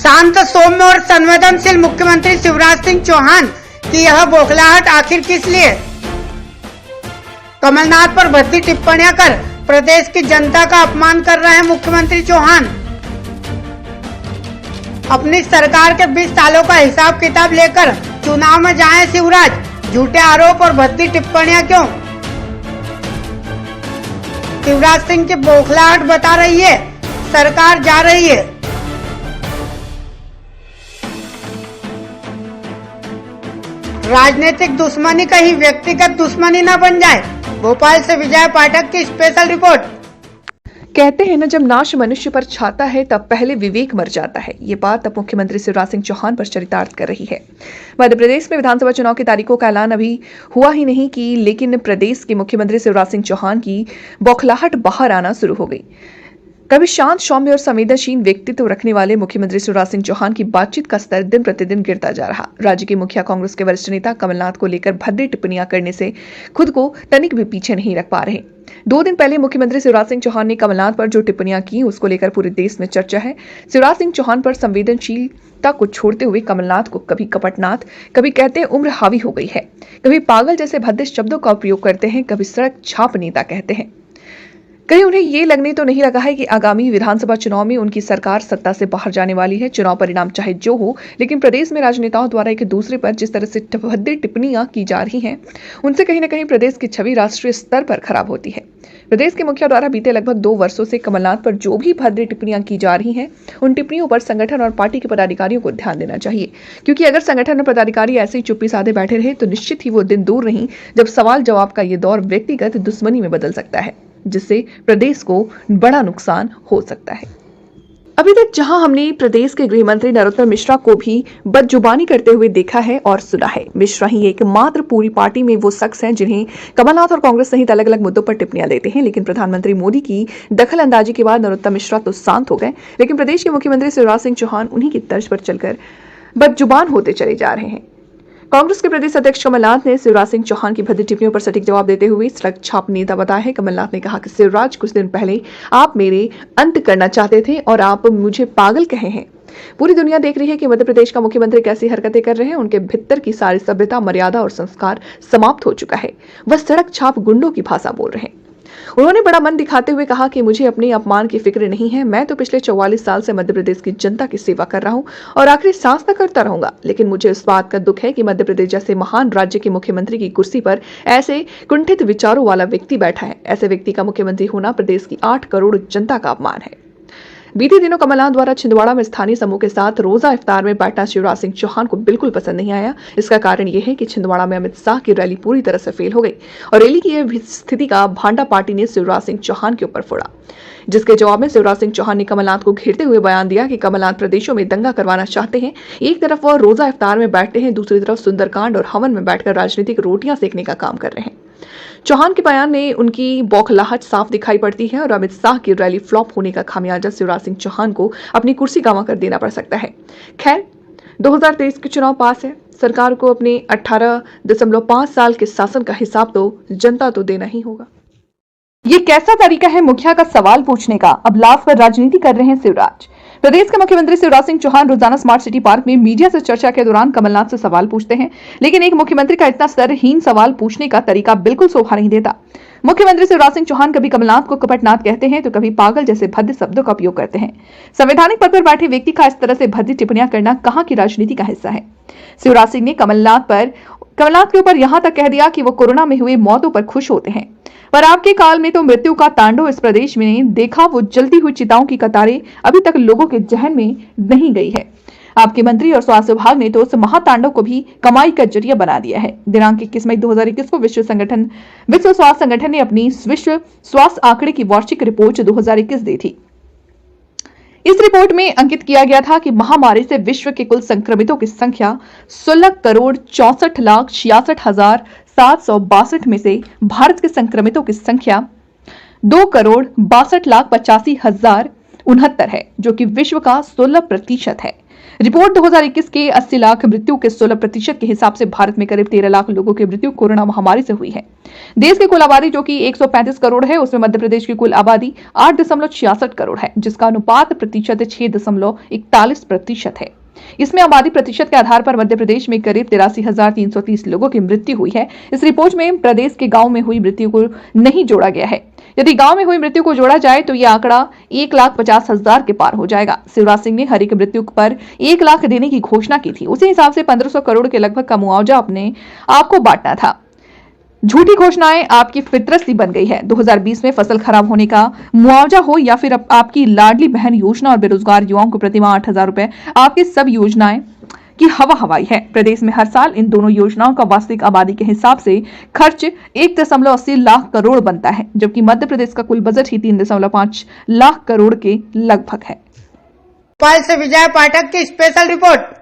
शांत, सौम्य और संवेदनशील मुख्यमंत्री शिवराज सिंह चौहान की यह बौखलाहट आखिर किस लिए? कमलनाथ पर भद्दी टिप्पणियां कर प्रदेश की जनता का अपमान कर रहे हैं मुख्यमंत्री चौहान। अपनी सरकार के 20 सालों का हिसाब किताब लेकर चुनाव में जाएं शिवराज। झूठे आरोप और भद्दी टिप्पणियां क्यों? शिवराज सिंह की बौखलाहट बता रही है सरकार जा रही है। राजनीतिक दुश्मनी कहीं व्यक्तिगत दुश्मनी न बन जाए। भोपाल से विजय पाठक की स्पेशल रिपोर्ट। कहते हैं ना, जब नाश मनुष्य पर छाता है तब पहले विवेक मर जाता है। ये बात अब मुख्यमंत्री शिवराज सिंह चौहान पर चरितार्थ कर रही है। मध्य प्रदेश में विधानसभा चुनाव की तारीखों का ऐलान अभी हुआ ही नहीं कि लेकिन प्रदेश के मुख्यमंत्री शिवराज सिंह चौहान की बौखलाहट बाहर आना शुरू हो गई। कभी शांत, सौम्य और संवेदनशील व्यक्तित्व रखने वाले मुख्यमंत्री शिवराज सिंह चौहान की बातचीत का स्तर दिन प्रतिदिन गिरता जा रहा। राज्य के मुखिया कांग्रेस के वरिष्ठ नेता कमलनाथ को लेकर भद्दी टिप्पणियां करने से खुद को तनिक भी पीछे नहीं रख पा रहे। 2 दिन पहले मुख्यमंत्री शिवराज सिंह चौहान ने कमलनाथ पर जो टिप्पणियां की उसको लेकर पूरे देश में चर्चा है। शिवराज सिंह चौहान पर संवेदनशीलता को छोड़ते हुए कमलनाथ को कभी कपटनाथ, कभी कहते हैं उम्र हावी हो गई है, कभी पागल जैसे भद्दे शब्दों का उपयोग करते हैं, कभी सड़क छाप नेता कहते हैं। कहीं उन्हें ये लगने तो नहीं लगा है कि आगामी विधानसभा चुनाव में उनकी सरकार सत्ता से बाहर जाने वाली है। चुनाव परिणाम चाहे जो हो, लेकिन प्रदेश में राजनेताओं द्वारा एक दूसरे पर जिस तरह से भद्दी टिप्पणियां की जा रही हैं, उनसे कहीं न कहीं प्रदेश की छवि राष्ट्रीय स्तर पर खराब होती है। प्रदेश के मुखिया द्वारा बीते लगभग 2 वर्षों से कमलनाथ पर जो भी भद्दी टिप्पणियां की जा रही हैं, उन टिप्पणियों पर संगठन और पार्टी के पदाधिकारियों को ध्यान देना चाहिए, क्योंकि अगर संगठन और पदाधिकारी ऐसे ही चुप्पी साधे बैठे रहे तो निश्चित ही वो दिन दूर नहीं जब सवाल जवाब का ये दौर व्यक्तिगत दुश्मनी में बदल सकता है, जिससे प्रदेश को बड़ा नुकसान हो सकता है। अभी तक जहां हमने प्रदेश के गृह मंत्री नरोत्तम मिश्रा को भी बदजुबानी करते हुए देखा है और सुना है, मिश्रा ही एकमात्र पूरी पार्टी में वो शख्स हैं जिन्हें कमलनाथ और कांग्रेस सहित अलग अलग मुद्दों पर टिप्पणियां देते हैं। लेकिन प्रधानमंत्री मोदी की दखल अंदाजी के बाद नरोत्तम मिश्रा तो शांत हो गए, लेकिन प्रदेश के मुख्यमंत्री शिवराज सिंह चौहान उन्हीं की तर्ज पर चलकर बदजुबान होते चले जा रहे हैं। कांग्रेस के प्रदेश अध्यक्ष कमलनाथ ने शिवराज सिंह चौहान की भद्दी टिप्पणियों पर सटीक जवाब देते हुए सड़क छाप नेता बताया है। कमलनाथ ने कहा कि शिवराज, कुछ दिन पहले आप मेरे अंत करना चाहते थे और आप मुझे पागल कहे हैं। पूरी दुनिया देख रही है कि मध्य प्रदेश का मुख्यमंत्री कैसी हरकतें कर रहे हैं। उनके भीतर की सारी सभ्यता, मर्यादा और संस्कार समाप्त हो चुका है। वह सड़क छाप गुंडों की भाषा बोल रहे हैं। उन्होंने बड़ा मन दिखाते हुए कहा कि मुझे अपने अपमान की फिक्र नहीं है। मैं तो पिछले 44 साल से मध्य प्रदेश की जनता की सेवा कर रहा हूं और आखिरी सांस तक करता रहूंगा। लेकिन मुझे इस बात का दुख है कि मध्य प्रदेश जैसे महान राज्य के मुख्यमंत्री की कुर्सी पर ऐसे कुंठित विचारों वाला व्यक्ति बैठा है। ऐसे व्यक्ति का मुख्यमंत्री होना प्रदेश की 8 करोड़ जनता का अपमान है। बीते दिनों कमलनाथ द्वारा छिंदवाड़ा में स्थानीय समूह के साथ रोजा इफ्तार में बैठना शिवराज सिंह चौहान को बिल्कुल पसंद नहीं आया। इसका कारण यह है कि छिंदवाड़ा में अमित शाह की रैली पूरी तरह से फेल हो गई और रैली की यह स्थिति का भांडा पार्टी ने शिवराज सिंह चौहान के ऊपर फोड़ा, जिसके जवाब में शिवराज सिंह चौहान ने कमलनाथ को घेरते हुए बयान दिया कि कमलनाथ प्रदेशों में दंगा करवाना चाहते हैं। एक तरफ वह रोजा इफ्तार में बैठते हैं, दूसरी तरफ सुंदरकांड और हवन में बैठकर राजनीतिक रोटियां सेकने का काम कर रहे हैं। चौहान के बयान में उनकी बौखलाहट साफ दिखाई पड़ती है और अमित शाह की रैली फ्लॉप होने का खामियाजा शिवराज सिंह चौहान को अपनी कुर्सी गंवा कर देना पड़ सकता है। खैर, 2023 के चुनाव पास है। सरकार को अपने 18.5 साल के शासन का हिसाब तो जनता तो देना ही होगा। ये कैसा तरीका है मुखिया का सवाल पूछने का? अब लाभ पर राजनीति कर रहे हैं शिवराज। प्रदेश के मुख्यमंत्री शिवराज सिंह चौहान रोजाना स्मार्ट सिटी पार्क में मीडिया से चर्चा के दौरान कमलनाथ से सवाल पूछते हैं, लेकिन एक मुख्यमंत्री का इतना स्तरहीन सवाल पूछने का तरीका बिल्कुल शोभा नहीं देता। मुख्यमंत्री शिवराज सिंह चौहान कभी कमलनाथ को कपटनाथ कहते हैं तो कभी पागल जैसे भद्दे शब्दों का उपयोग करते हैं। संवैधानिक पद पर बैठे व्यक्ति का इस तरह से भद्दी टिप्पणियां करना कहां की राजनीति का हिस्सा है? शिवराज सिंह ने कमलनाथ के ऊपर यहां तक कह दिया कि वो कोरोना में हुए मौतों पर खुश होते हैं, पर आपके काल में तो मृत्यु का तांडव इस प्रदेश में देखा। वो जलती हुई चिताओं की कतारें अभी तक लोगों के जहन में नहीं गई है। आपके मंत्री और स्वास्थ्य विभाग ने तो उस महातांडव को भी कमाई का जरिया बना दिया है। दिनांक 21 मई 2021 को विश्व स्वास्थ्य संगठन ने अपनी विश्व स्वास्थ्य आंकड़े की वार्षिक रिपोर्ट 2021 दी थी। इस रिपोर्ट में अंकित किया गया था कि महामारी से विश्व के कुल संक्रमितों की संख्या 16,64,66,762 में से भारत के संक्रमितों की संख्या 2,62,85,069 है, जो कि विश्व का 16% है। रिपोर्ट 2021 के 80 लाख मृत्यु के 16% के हिसाब से भारत में करीब 13 लाख लोगों की मृत्यु कोरोना महामारी से हुई है। देश की कुल आबादी जो कि 135 करोड़ है, उसमें मध्य प्रदेश की कुल आबादी 8.66 करोड़ है, जिसका अनुपात प्रतिशत 6.41% है। इसमें आबादी प्रतिशत के आधार पर मध्य प्रदेश में करीब 83,330 लोगों की मृत्यु हुई है। इस रिपोर्ट में प्रदेश के गांव में हुई मृत्यु को नहीं जोड़ा गया है। यदि गांव में हुई मृत्यु को जोड़ा जाए तो यह आंकड़ा 1,50,000 के पार हो जाएगा। शिवराज सिंह ने हर एक मृत्यु पर 1 लाख देने की घोषणा की थी। उसी हिसाब से 1500 करोड़ के लगभग का मुआवजा अपने आपको बांटना था। झूठी घोषणाएं आपकी फितरत सी बन गई है। 2020 में फसल खराब होने का मुआवजा हो या फिर आपकी लाडली बहन योजना और बेरोजगार युवाओं को प्रतिमाह 8,000 रुपए, आपकी सब योजनाएं की हवा हवाई है। प्रदेश में हर साल इन दोनों योजनाओं का वास्तविक आबादी के हिसाब से खर्च 1.80 लाख करोड़ बनता है, जबकि मध्य प्रदेश का कुल बजट ही 3.5 लाख करोड़ के लगभग है। भोपाल से विजय पाठक की स्पेशल रिपोर्ट।